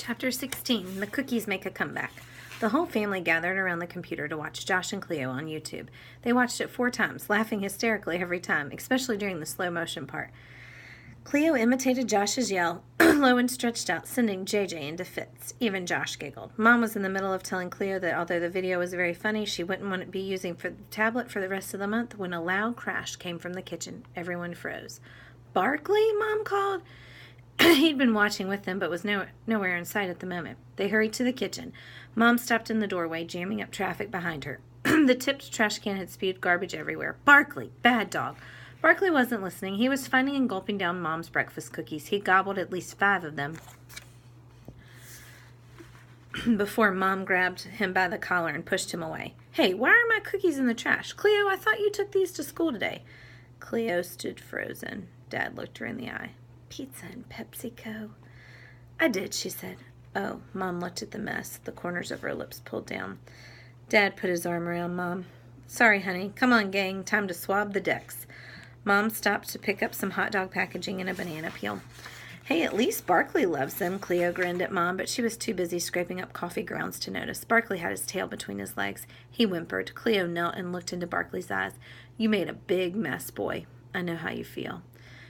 Chapter 16, The Cookies Make a Comeback. The whole family gathered around the computer to watch Josh and Cleo on YouTube. They watched it 4 times, laughing hysterically every time, especially during the slow motion part. Cleo imitated Josh's yell, low and stretched out, sending JJ into fits. Even Josh giggled. Mom was in the middle of telling Cleo that although the video was very funny, she wouldn't want to be using the tablet for the rest of the month when a loud crash came from the kitchen. Everyone froze. "Barkley?" Mom called. He'd been watching with them, but was nowhere in sight at the moment. They hurried to the kitchen. Mom stopped in the doorway, jamming up traffic behind her. The tipped trash can had spewed garbage everywhere. "Barkley! Bad dog!" Barkley wasn't listening. He was finding and gulping down Mom's breakfast cookies. He gobbled at least 5 of them before Mom grabbed him by the collar and pushed him away. "Hey, why are my cookies in the trash? Cleo, I thought you took these to school today." Cleo stood frozen. Dad looked her in the eye. "Pizza and PepsiCo." "I did," she said. "Oh." Mom looked at the mess, the corners of her lips pulled down. Dad put his arm around Mom. "Sorry, honey. Come on, gang. Time to swab the decks." Mom stopped to pick up some hot dog packaging and a banana peel. "Hey, at least Barkley loves them." Cleo grinned at Mom, but she was too busy scraping up coffee grounds to notice. Barkley had his tail between his legs. He whimpered. Cleo knelt and looked into Barkley's eyes. "You made a big mess, boy. I know how you feel."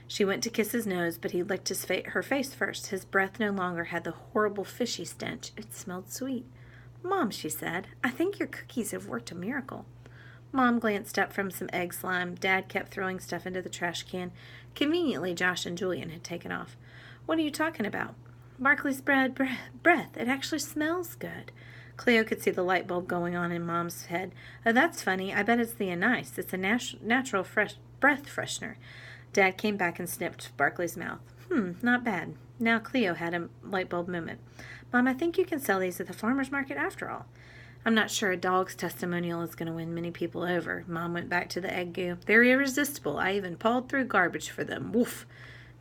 She went to kiss his nose, but he licked her face first. His breath no longer had the horrible fishy stench. It smelled sweet. "Mom," she said, "I think your cookies have worked a miracle." Mom glanced up from some egg slime. Dad kept throwing stuff into the trash can. Conveniently, Josh and Julian had taken off. "What are you talking about?" "Barkley's breath. It actually smells good." Cleo could see the light bulb going on in Mom's head. "Oh, that's funny. I bet it's the anise. It's a natural fresh breath freshener." Dad came back and snipped Barkley's mouth. Not bad." Now Cleo had a light bulb moment. "Mom, I think you can sell these at the farmer's market after all." "I'm not sure a dog's testimonial is going to win many people over." Mom went back to the egg goo. "They're irresistible. I even pawed through garbage for them. Woof."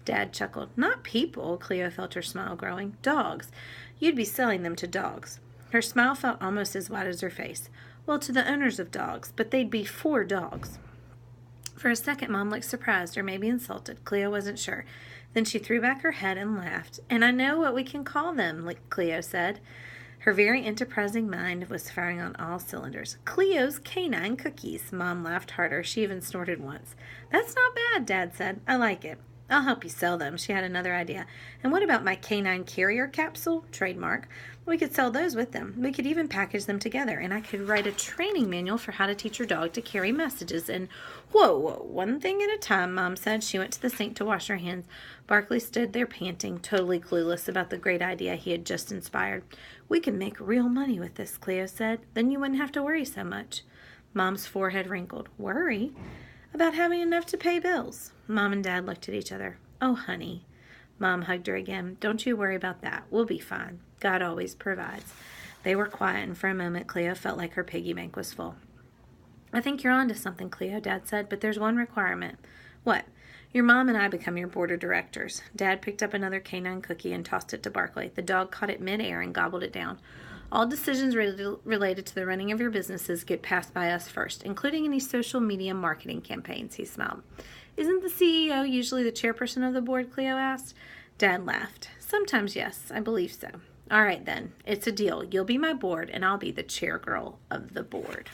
Dad chuckled. "Not people." Cleo felt her smile growing. "Dogs. You'd be selling them to dogs." Her smile felt almost as wide as her face. "Well, to the owners of dogs, but they'd be for dogs." For a second, Mom looked surprised or maybe insulted. Cleo wasn't sure. Then she threw back her head and laughed. "And I know what we can call them," Cleo said. Her very enterprising mind was firing on all cylinders. "Cleo's canine cookies." Mom laughed harder. She even snorted once. "That's not bad," Dad said. "I like it. I'll help you sell them." She had another idea. "And what about my canine carrier capsule? Trademark. We could sell those with them. We could even package them together, and I could write a training manual for how to teach your dog to carry messages and—" Whoa, one thing at a time," Mom said. She went to the sink to wash her hands. Barkley stood there panting, totally clueless about the great idea he had just inspired. "We can make real money with this," Cleo said. "Then you wouldn't have to worry so much." Mom's forehead wrinkled. "Worry? About having enough to pay bills." Mom and Dad looked at each other. "Oh, honey." Mom hugged her again. "Don't you worry about that. We'll be fine. God always provides." They were quiet, and for a moment Cleo felt like her piggy bank was full. "I think you're on to something, Cleo," Dad said, "but there's one requirement." "What?" "Your mom and I become your board of directors." Dad picked up another canine cookie and tossed it to Barkley. The dog caught it mid-air and gobbled it down. "All decisions related to the running of your businesses get passed by us first, including any social media marketing campaigns," he smiled. "Isn't the CEO usually the chairperson of the board?" Cleo asked. Dad laughed. "Sometimes, yes, I believe so." "All right, then. It's a deal. You'll be my board, and I'll be the chair girl of the board."